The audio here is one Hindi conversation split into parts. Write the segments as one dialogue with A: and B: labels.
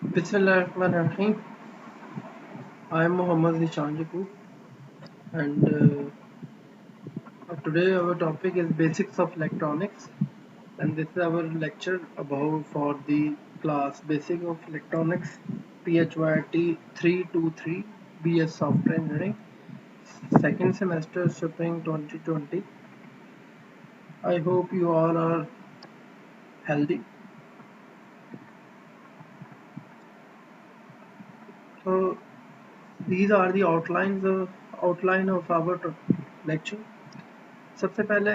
A: Bismillahirrahmanirrahim. I am Muhammad Zishan Jacob, and today our topic is basics of electronics, and this is our lecture about for the class Basic of Electronics PHYT 323 BS Software Engineering, second semester spring 2020. I hope you all are healthy. So these are the outline of our lecture. सबसे पहले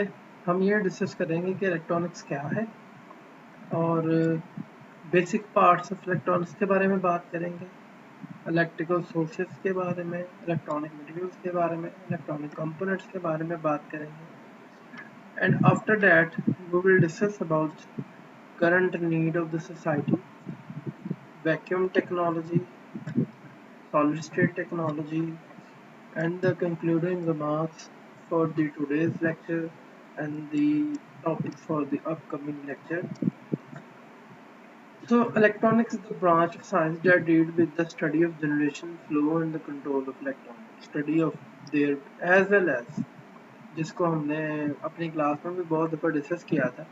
A: हम ये डिस्कस करेंगे कि इलेक्ट्रॉनिक्स क्या है और बेसिक पार्ट्स ऑफ इलेक्ट्रॉनिक्स के बारे में बात करेंगे, इलेक्ट्रिकल सोर्सेज के बारे में, इलेक्ट्रॉनिक मटेरियल्स के बारे में, इलेक्ट्रॉनिक कंपोनेंट्स के बारे में बात करेंगे and after that we will discuss about current need of the society, vacuum technology, solid state technology, and the concluding remarks for the today's lecture and the topics for the upcoming lecture. So electronics is the branch of science that deals with the study of generation, flow and the control of electrons, study of their as well as जिसको हमने अपनी क्लास में भी बहुत दफ़ा डिस्कस किया था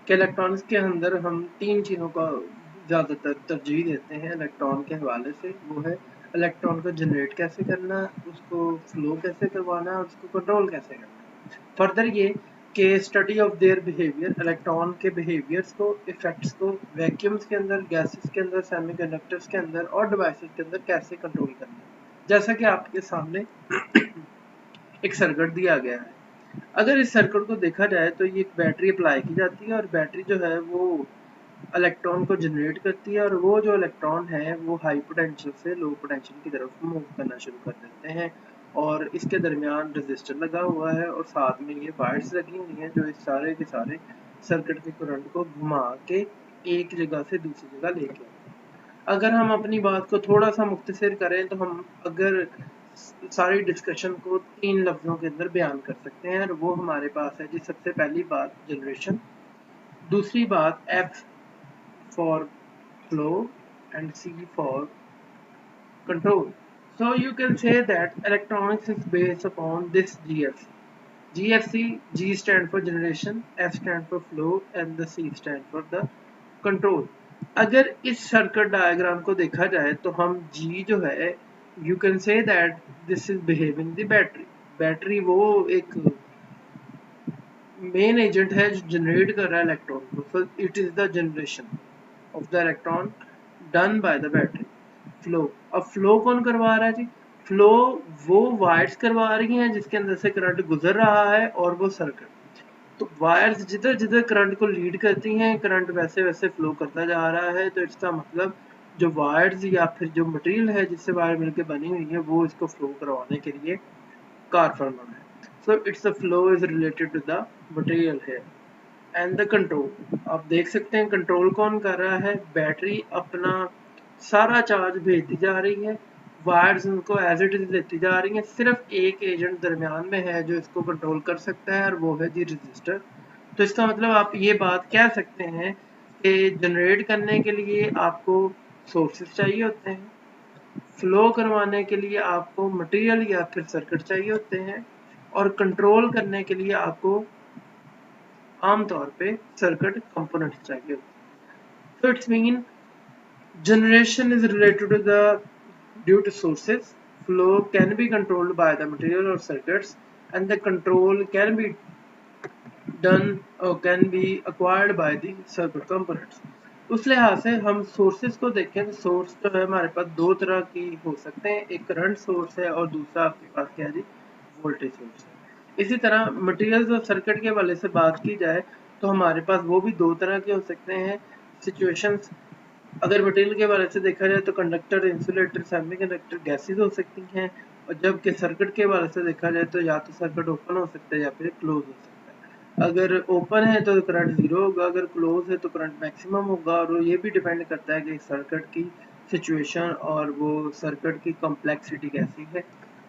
A: कि इलेक्ट्रॉनिक्स के अंदर हम तीन चीज़ों का ज़्यादातर तरजीह देते हैं इलेक्ट्रॉन के हवाले से। वो है इलेक्ट्रॉन को जनरेट कैसे करना, उसको फ्लो कैसे करवाना और उसको कंट्रोल कैसे करना। फर्दर ये कि study of their behaviour, electron के बिहेवियर्स को, इफेक्ट्स को वैक्यूम्स के अंदर, गैसेस के अंदर, सेमीकंडक्टर्स के अंदर और डिवाइसेस के अंदर कैसे कंट्रोल करना। जैसा कि आपके सामने एक सर्किट दिया गया है। अगर इस सर्किट को देखा जाए तो ये एक बैटरी अप्लाई की जाती है और बैटरी जो है वो इलेक्ट्रॉन को जनरेट करती है और वो जो इलेक्ट्रॉन है वो हाई पोटेंशियल से लो पोटेंशियल की तरफ मूव करना शुरू कर देते हैं और इसके दरमियान रेजिस्टर लगा हुआ है और साथ में ये वायर्स लगी हुई हैं जो इस सारे के सारे सर्किट के करंट को घुमा के एक जगह से दूसरी जगह लेके। अगर हम अपनी बात को थोड़ा सा मुख्तसर करें तो हम अगर सारी डिस्कशन को तीन लफ्जों के अंदर बयान कर सकते हैं और वो हमारे पास है जी। सबसे पहली बात जनरेशन, दूसरी बात F for flow and C for control. So you can say that electronics is based upon this GFC. GFC, G stand for generation, F stand for flow and the C stand for the control. अगर इस सर्किट डायग्राम को देखा जाए तो हम G जो है you can say that this is behaving the battery. Battery वो एक मेन एजेंट है जो जनरेट कर रहा है इलेक्ट्रॉन को। सो it is the generation of the electron done by the battery. Flow, अब फ्लो कौन करवा रहा है जी? फ्लो वो वायर्स करवा रही हैं जिसके अंदर से करंट गुजर रहा है और वो सर्किट। तो वायर्स जिधर जिधर करंट को लीड करती हैं करंट वैसे वैसे फ्लो करता जा रहा है। तो इसका मतलब जो वायर्स या फिर जो मटेरियल है जिससे वायर मिलकर बनी हुई है वो इसको फ्लो करवाने के लिए कारफर्मा है। So it's the flow is related to the material है एंड द कंट्रोल। आप देख सकते हैं कंट्रोल कौन कर रहा है? बैटरी अपना सारा चार्ज भेजती जा रही है, वायर्स उनको एज इट इज लेती जा रही हैं। सिर्फ एक एजेंट दरमियान में है जो इसको कंट्रोल कर सकता है और वो है जी रजिस्टर। तो इसका मतलब आप ये बात कह सकते हैं कि जनरेट करने के लिए आपको सोर्सेस चाहिए होते हैं, फ्लो करवाने के लिए आपको मटेरियल या फिर सर्किट चाहिए होते हैं और कंट्रोल करने के लिए आपको आमतौर पे सर्किट कंपोनेंट्स चाहिए होते हैं। तो it's mean generation is related to the due to sources, flow can be controlled by the material or circuits and the control can be done or can be acquired by the circuit components। उस लिहाज से हम सोर्सेज को देखें तो सोर्स जो है हमारे पास दो तरह की हो सकते हैं, एक करंट सोर्स है और दूसरा आपके पास क्या है जी? वोल्टेज सोर्स है। इसी तरह मटेरियल्स और सर्किट के वाले से बात की जाए तो हमारे पास वो भी दो तरह के हो सकते हैं सिचुएशंस। अगर मटेरियल के बारे से देखा जाए तो कंडक्टर, इंसुलेटर, सेमीकंडक्टर, गैसेस हो सकती हैं और जबकि सर्किट के बारे से देखा जाए तो या तो सर्किट ओपन हो सकता है या फिर क्लोज हो सकता है। अगर ओपन है तो करंट जीरो होगा, अगर क्लोज है तो करंट मैक्सिमम होगा और ये भी डिपेंड करता है कि सर्किट की सिचुएशन और वो सर्किट की कॉम्प्लेक्सिटी कैसी है,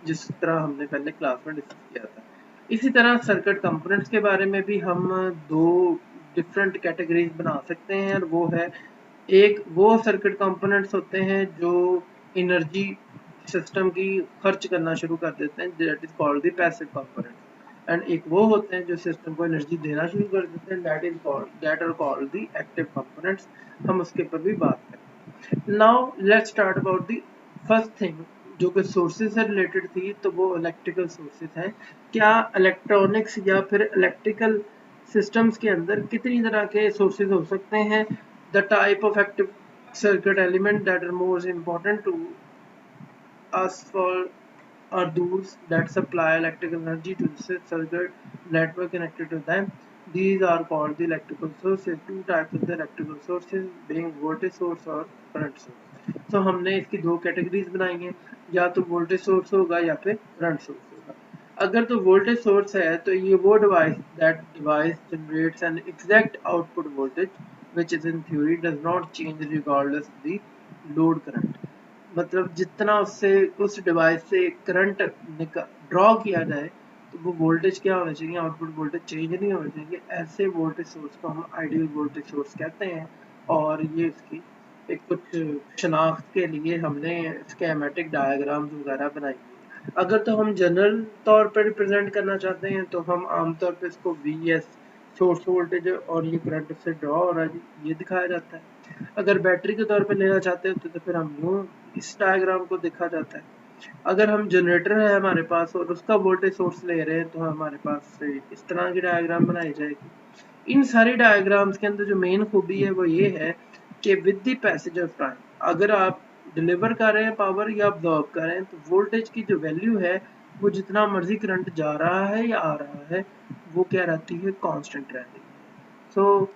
A: जिस तरह हमने पहले क्लास में डिस्कस किया था। इसी तरह सर्किट कंपोनेंट्स के बारे में भी हम दो डिफरेंट कैटेगरीज बना सकते हैं और वो है एक वो सर्किट कंपोनेंट्स होते हैं जो एनर्जी सिस्टम की खर्च करना शुरू कर देते हैं, that is called the passive components. And एक वो होते हैं जो सिस्टम को एनर्जी देना शुरू कर देते हैं, that are called the active components. हम उसके ऊपर भी बात करेंगे। Now let's start about the first thing जो कि सोर्सेज से रिलेटेड थी, तो वो इलेक्ट्रिकल सोर्सेज हैं। क्या इलेक्ट्रॉनिक्स या फिर इलेक्ट्रिकल सिस्टम्स के अंदर कितनी तरह के सोर्सेज हो सकते हैं? The type of active circuit element that are most important to us for are those that supply electrical energy to the circuit network connected to them. These are called the electrical sources. Two types of the electrical sources being voltage source और current source. So हमने इसकी दो कैटेगरीज बनाई हैं, या तो वोल्टेज सोर्स होगा या फिर करंट सोर्स होगा। अगर तो वोल्टेज सोर्स है तो ये वो device generates an exact output voltage which is in theory does not change regardless the load current। मतलब जितना उससे उस डिवाइस से करंट ड्रॉ किया जाए तो वो वोल्टेज क्या होना चाहिए, आउटपुट वोल्टेज चेंज नहीं होना चाहिए। ऐसे वोल्टेज सोर्स को हम आइडियल वोल्टेज सोर्स कहते हैं। और ये इसकी एक कुछ शनाख्त के लिए हमने स्कीमेटिक डायग्राम्स वगैरह बनाई है। अगर तो हम जनरल तौर पर रिप्रेजेंट करना चाहते हैं तो हम आमतौर पर इसको VS सोर्स वोल्टेज और ये करंट से ड्रॉ हो रहा है ये दिखाया जाता है। अगर बैटरी के तौर पर लेना चाहते हैं तो फिर हम यूँ इस डायग्राम को देखा जाता है। अगर हम जनरेटर है हमारे पास और उसका वोल्टेज सोर्स ले रहे हैं तो हमारे पास इस तरह की डायग्राम बनाई जाएगी। इन सारी डायग्राम्स के अंदर जो मेन खूबी है वो ये है कि with the passage of time अगर आप डिलीवर कर रहे हैं पावर या अब्जॉर्ब कर रहे हैं तो वोल्टेज की जो वैल्यू है वो जितना मर्जी करंट जा रहा है या आ रहा है वो क्या रहती है, कांस्टेंट रहती है। So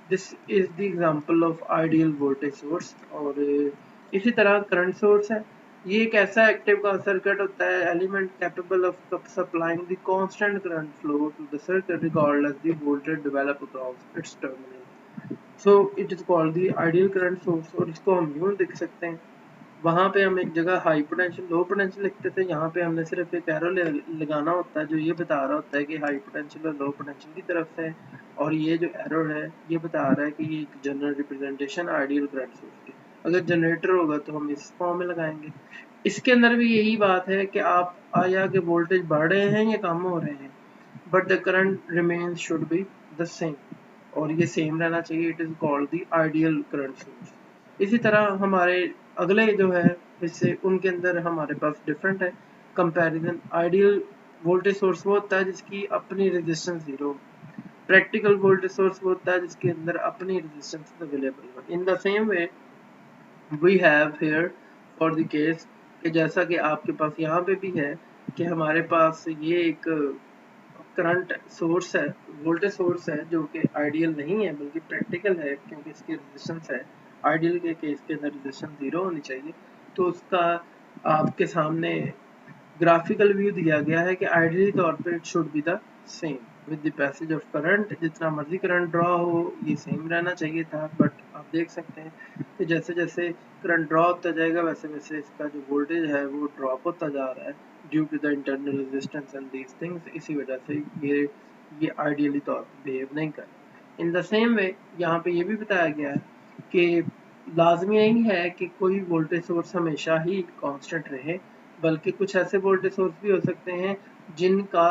A: this is the example of ideal voltage source. और इसी तरह करंट सोर्स है, ये एक ऐसा एक्टिव का सर्किट होता है element capable of supplying the constant current flow to the circuit regardless the voltage develop across its terminal. So it is called the ideal current source. और इसको हम यूं लिख सकते हैं, वहाँ पे हम एक जगह हाई पोटेंशियल लो पोटेंशियल लिखते थे, यहाँ पे हमने सिर्फ एक एरो लगाना होता है जो ये बता रहा होता है कि हाई पोटेंशियल और लो पोटेंशियल की तरफ से। और ये जो एरो है ये बता रहा है कि ये एक general representation ideal current source की। अगर जनरेटर होगा तो हम इस फॉर्म में लगाएंगे। इसके अंदर भी यही बात है कि आप आया के वोल्टेज बढ़ रहे हैं या कम हो रहे हैं, but the current remains should be the same, और ये सेम रहना चाहिए। It is called the ideal current source. इसी तरह हमारे अगले जो है इससे उनके अंदर हमारे पास डिफरेंट है कंपैरिजन। आइडियल वोल्टेज सोर्स वो होता है जिसकी अपनी resistance zero, practical voltage source वो होता है जिसके अंदर अपनी रेजिस्टेंस अवेलेबल हो। In the same way we have here for the case कि जैसा कि आपके पास यहाँ पे भी है कि हमारे पास ये एक करंट सोर्स है, वोल्टेज सोर्स है जो कि आइडियल नहीं है बल्कि प्रैक्टिकल है क्योंकि इसकी रेजिस्टेंस है। आइडियल के केस के अंदर रेजिस्टेंस जीरो होनी चाहिए। तो उसका आपके सामने ग्राफिकल व्यू दिया गया है कि आइडियली तौर पे it should be the same with the passage of current. जितना मर्जी करंट ड्रॉ हो ये सेम रहना चाहिए था, बट आप देख सकते हैं कि जैसे जैसे करंट ड्रॉ होता जाएगा वैसे वैसे इसका जो वोल्टेज है वो ड्रॉप होता जा रहा है due to the internal resistance and these things. इसी वजह से ये आइडियली तौर पर बिहेव नहीं कर। इन द सेम वे यहाँ पे ये भी बताया गया है कि लाजमी नहीं है कि कोई वोल्टेज सोर्स हमेशा ही कांस्टेंट रहे, बल्कि कुछ ऐसे वोल्टेज सोर्स भी हो सकते हैं जिनका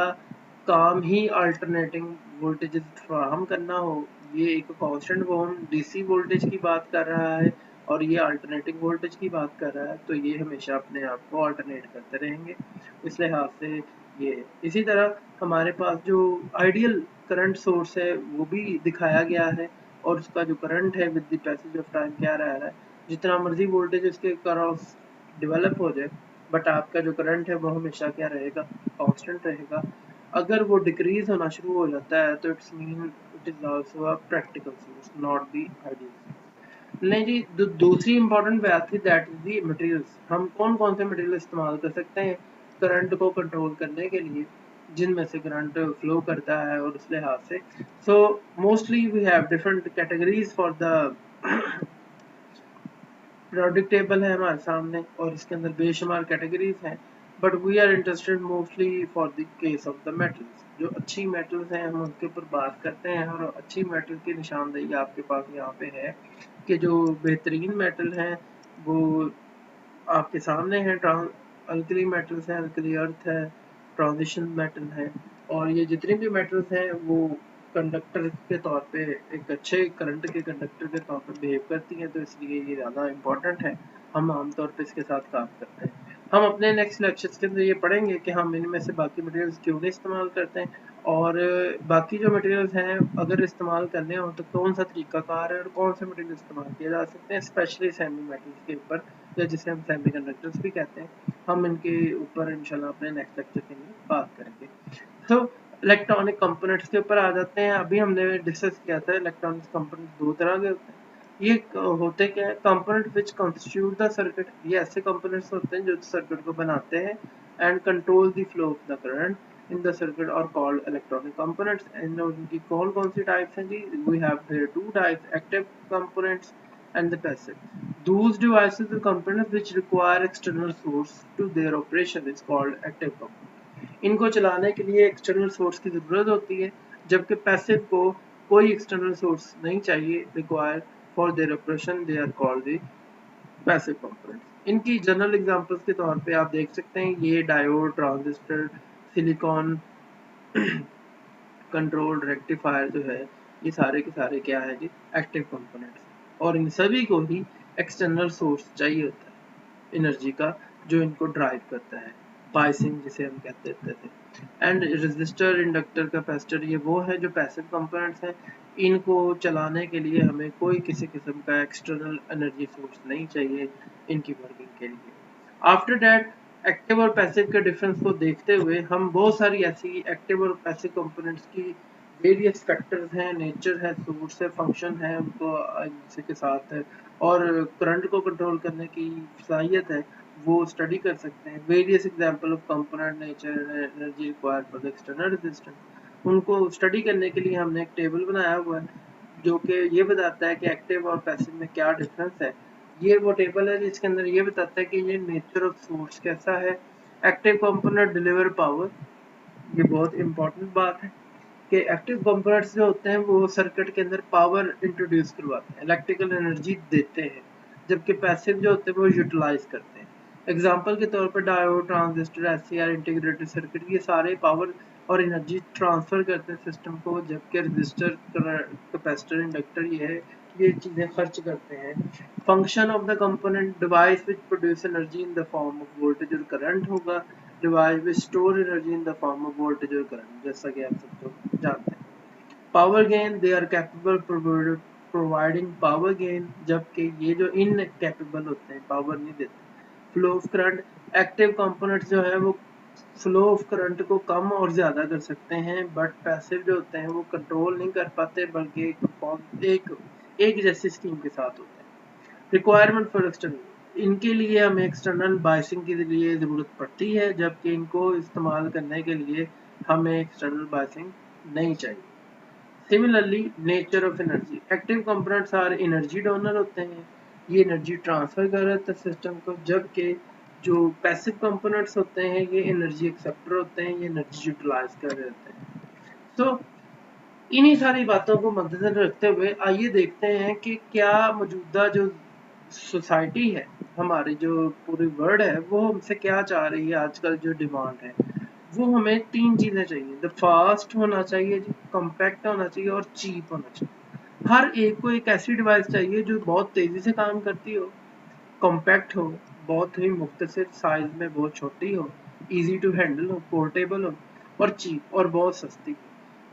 A: काम ही अल्टरनेटिंग वोल्टेज फराहम करना हो। ये एक कांस्टेंट वो हम डीसी वोल्टेज की बात कर रहा है और ये अल्टरनेटिंग वोल्टेज की बात कर रहा है, तो ये हमेशा अपने आप को अल्टरनेट करते रहेंगे। इस लिहाज से ये इसी तरह हमारे पास जो आइडियल करंट सोर्स है वो भी दिखाया गया है और उसका जो करंट है with the passage of time क्या रह रहा है, जितना मर्जी वोल्टेज इसके क्रॉस डेवलप हो जाए बट आपका जो करंट है वो हमेशा क्या रहेगा, कांस्टेंट रहेगा। अगर वो डिक्रीज होना शुरू हो जाता है तो it's mean it is also a practical source not the ideal. नहीं जी, दूसरी इंपॉर्टेंट बात थी दैट इज द मटेरियल्स। हम कौन कौन से मटेरियल इस्तेमाल कर सकते हैं करंट को कंट्रोल करने के लिए, जिनमें से करंट फ्लो करता है और उस लिहाज से। So mostly we have different categories for the product table है हमारे सामने और इसके अंदर बेशुमार कैटेगरीज हैं, but we are interested mostly for the case of the metals. जो अच्छी मेटल्स हैं हम उनके ऊपर बात करते हैं और अच्छी मेटल की निशानदेही आपके पास यहाँ पे है के जो बेहतरीन मेटल हैं वो आपके सामने है। अल्कली मेटल्स हैं, अल्कली अर्थ है, ट्रांजिशन मेटल है, और ये जितने भी मेटल्स हैं वो कंडक्टर के तौर पे एक अच्छे करंट के कंडक्टर के तौर पे बिहेव करती हैं, तो इसलिए ये ज़्यादा इम्पोर्टेंट है। हम आमतौर पे इसके साथ काम करते हैं। हम अपने नेक्स्ट लेक्चर्स के अंदर ये पढ़ेंगे कि हम इनमें से बाकी मटेरियल्स क्यों नहीं इस्तेमाल करते हैं, और बाकी जो मटेरियल्स हैं अगर इस्तेमाल करने हो तो कौन सा तरीकाकार है और कौन से मटेरियल इस्तेमाल किए जा सकते हैं, स्पेशली सेमी मेटल्स के ऊपर, या जिसे हम सेमीकंडक्टर्स भी कहते हैं। हम इनके ऊपर इंशाल्लाह अपने नेक्स्ट लेक्चर के लिए बात करेंगे। तो इलेक्ट्रॉनिक कंपोनेंट्स के ऊपर आ जाते हैं। अभी हमने डिस्कस किया था इलेक्ट्रॉनिक कंपोनेंट्स दो तरह के होते हैं। ये होते क्या है, component which constitute the circuit. ये ऐसे कंपोनेंट्स होते हैं जो सर्किट को बनाते हैं and control the flow of the current in the circuit और कॉल्ड इलेक्ट्रॉनिक कंपोनेंट्स। एंड उनकी कौन कौन सी टाइप्स हैं जी? We have here two types, active components and the passive. Those devices or components which require external source to their operation is called active component. इनको चलाने के लिए एक्सटर्नल सोर्स की ज़रूरत होती है, जबकि पैसिव को कोई एक्सटर्नल सोर्स नहीं चाहिए। Require for their operation they are called the passive components. इनकी जनरल एग्जांपल्स के तौर पे आप देख सकते हैं, ये diode, transistor, silicon control rectifier जो है, ये सारे के सारे क्या है जी? Active components. और इन सभी को ही एक्सटर्नल सोर्स चाहिए होता है एनर्जी का, जो इनको ड्राइव करता है, बायसिंग जिसे हम कहते थे। एंड रेजिस्टर, इंडक्टर, कैपेसिटर, ये वो है जो पैसिव कंपोनेंट्स हैं। इनको चलाने के लिए हमें कोई किसी किस्म का एक्सटर्नल एनर्जी सोर्स नहीं चाहिए इनकी वर्किंग के लिए। आफ्टर दैट एक्टिव और पैसिव के डिफरेंस को देखते हुए हम बहुत सारी ऐसी एक्टिव और पैसिव कंपोनेंट्स की वेरियस फैक्टर्स हैं, नेचर है, सोर्स है, फंक्शन है, उनको इसी के साथ है, और करंट को कंट्रोल करने की सलाहियत है, वो स्टडी कर सकते हैं। Various example of component, nature, energy required for the external resistance, उनको स्टडी करने के लिए हमने एक टेबल बनाया हुआ है जो कि ये बताता है कि एक्टिव और पैसिव में क्या डिफरेंस है। ये वो टेबल है जिसके अंदर ये बताता है कि ये नेचर ऑफ सोर्स कैसा है। एक्टिव कंपोनेंट डिलीवर पावर, ये बहुत इंपॉर्टेंट बात है कि एक्टिव कंपोनेंट्स जो होते हैं वो सर्किट के अंदर पावर इंट्रोड्यूस करवाते हैं, इलेक्ट्रिकल एनर्जी देते हैं, जबकि पैसिव जो होते हैं वो यूटिलाइज करते हैं। एग्जांपल के तौर पर diode, transistor, HCR, integrated circuit, ये सारे पावर और एनर्जी ट्रांसफर करते हैं सिस्टम को, जबकि रजिस्टर, कैपेसिटर, इंडक्टर ये चीजें खर्च करते हैं। Function of the component, device which produce energy in the form of voltage और करंट होगा, device which store energy in the form of voltage और करंट, जैसा कि आप सब लोग जानते हैं। Power gain, they are capable providing power gain, जबकि ये जो इनकैपेबल होते हैं, पावर नहीं देते। Flow of current, active components जो है वो फ्लो ऑफ करंट को कम और ज़्यादा कर सकते हैं, बट पैसिव जो होते हैं वो कंट्रोल नहीं कर पाते, बल्कि एक जैसी स्कीम के साथ होते हैं। रिक्वायरमेंट फॉर एक्सटर्नल, इनके लिए हमें एक्सटर्नल बायसिंग के लिए ज़रूरत पड़ती है, जबकि इनको इस्तेमाल करने के लिए हमें एक्सटर्नल बायसिंग नहीं चाहिए। Similarly nature of energy, active components are energy donor होते हैं, ये एनर्जी ट्रांसफर कर रहे हैं सिस्टम को, जबकि जो पैसिव कंपोनेंट्स होते हैं ये एनर्जी एक्सेप्टर होते हैं, ये एनर्जी यूटिलाइज कर रहे होते हैं। तो इन्हीं सारी बातों को मद्देनजर रखते हुए आइए देखते हैं कि क्या मौजूदा जो सोसाइटी है, हमारी जो पूरी वर्ल्ड है, वो हमसे क्या चाह रही है। आजकल जो डिमांड है वो हमें तीन चीजें चाहिए। द फास्ट होना चाहिए जी, कॉम्पैक्ट होना चाहिए और चीप होना चाहिए। हर एक को एक ऐसी डिवाइस चाहिए जो बहुत तेजी से काम करती हो, कॉम्पैक्ट हो, बहुत ही मुख्तसर साइज में बहुत छोटी हो, इजी टू हैंडल हो, पोर्टेबल हो, और चीप और बहुत सस्ती हो।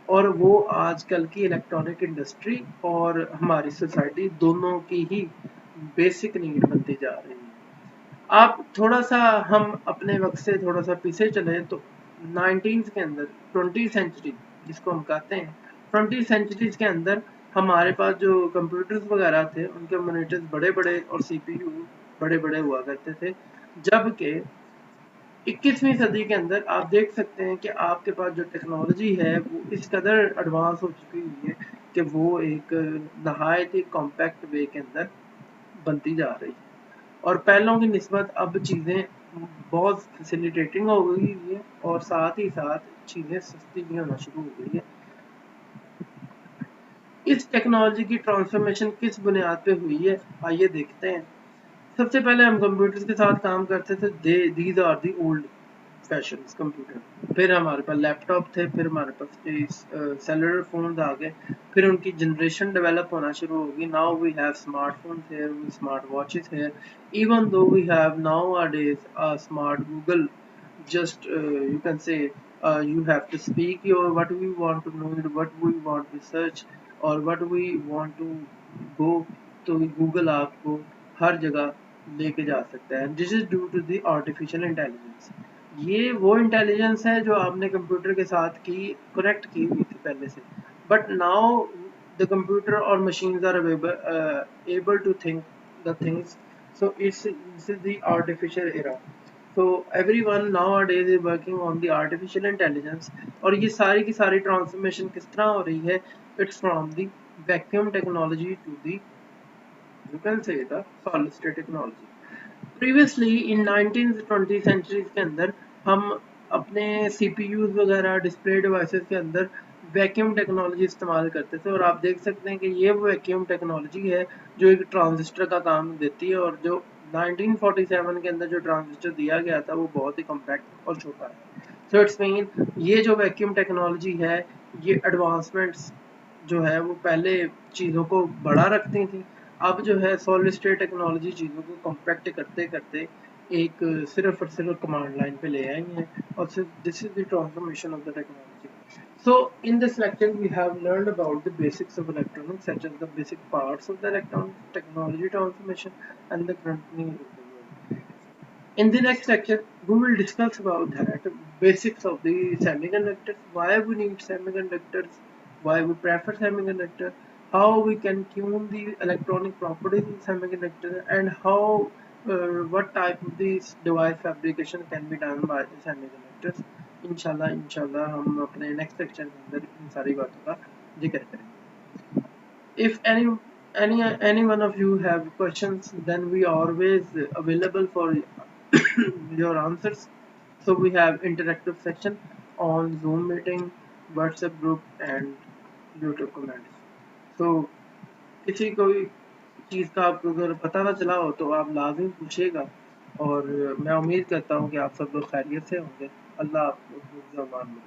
A: और वो आजकल की इलेक्ट्रॉनिक इंडस्ट्री और हमारी सोसाइटी दोनों की ही बेसिक नीड बनती जा रही है। आप थोड़ा सा हम अपने वक्त से थोड़ा सा पीछे चले तो 19 के अंदर, 20 सेंचुरी जिसको हम कहते हैं, 20 सेंचुरीज के अंदर हमारे पास जो कंप्यूटर्स वगैरह थे उनके मॉनिटर्स बड़े बड़े और सीपीयू बड़े बड़े हुआ करते थे, जबकि 21वीं सदी के अंदर आप देख सकते हैं कि आपके पास जो टेक्नोलॉजी है वो इस कदर एडवांस हो चुकी हुई है कि वो एक नहायत ही कॉम्पैक्ट वे के अंदर बनती जा रही है, और पहलों की निस्बत अब चीज़ें बहुत फैसिलिटेटिंग हो गई है, और साथ ही साथ चीज़ें सस्ती भी होना शुरू हो गई है। इस टेक्नोलॉजी की ट्रांसफॉर्मेशन किस बुनियाद पे हुई है, आइए देखते हैं। सबसे पहले हम कंप्यूटर्स के साथ काम करते थे, these are the old fashion computer. फिर हमारे पास लैपटॉप थे, फिर हमारे पास सेलुलर फोन आ गए, फिर उनकी जनरेशन डेवलप होना शुरू होगी। Now we have smartphone here, smart watches here, even though we have nowadays a smart Google, just you can say you have to speak your what we want to know, what we want to search or what we want to go, तो गूगल आपको हर जगह लेके जा सकता है। This is due to the artificial intelligence. ये वो इंटेलिजेंस है जो आपने कंप्यूटर के साथ की कनेक्ट की हुई थी पहले से, बट नाउ द कंप्यूटर और machines are able to think the things, so this is the artificial era. So everyone nowadays is working on the artificial intelligence। और ये सारी की सारी ट्रांसफॉर्मेशन किस तरह हो रही है, it's from the vacuum technology to the, you can say, the solid state technology। Previously in 1920 centuries के अंदर हम अपने सीपीयूज वगैरह डिस्प्ले डिवाइसेस के अंदर वैक्यूम टेक्नोलॉजी इस्तेमाल करते थे, और आप देख सकते हैं कि ये वो वैक्यूम टेक्नोलॉजी है जो एक ट्रांजिस्टर का काम देती है, और जो 1947 के अंदर जो ट्रांजिस्टर दिया गया था वो बहुत ही कॉम्पैक्ट और छोटा है। सो इट्स मीन ये जो वैक्यूम टेक्नोलॉजी है, ये एडवांसमेंट्स जो है वो पहले चीज़ों को बड़ा रखती थी, अब जो है सॉलिड स्टेट टेक्नोलॉजी चीज़ों को कॉम्पैक्ट करते करते एक सिर्फ और सिर्फ कमांड लाइन पे ले आई है, और सिर्फ this is the transformation of the technology. So in this lecture we have learned about the basics of electronics, such as the basic parts of the electronic technology transformation and the currently of the world. In the next lecture we will discuss about that basics of the semiconductors, why we need semiconductors, why we prefer semiconductor, how we can tune the electronic properties of semiconductor, and how what type of this device fabrication can be done by the semiconductors। इंशाल्लाह हम अपने नेक्स्ट लेक्चर के अंदर इन सारी बातों का जिक्र करेंगे। If any one of you have questions, then we are always available for your answers। So we have interactive section on Zoom meeting, WhatsApp group and YouTube comments। So किसी कोई चीज़ का आपको अगर पता ना चला हो तो आप लाजिम पूछिएगा, और मैं उम्मीद करता हूँ कि आप सब लोग खैरियत से होंगे। अल्लाह आपको हिफ्ज़-ओ-अमान में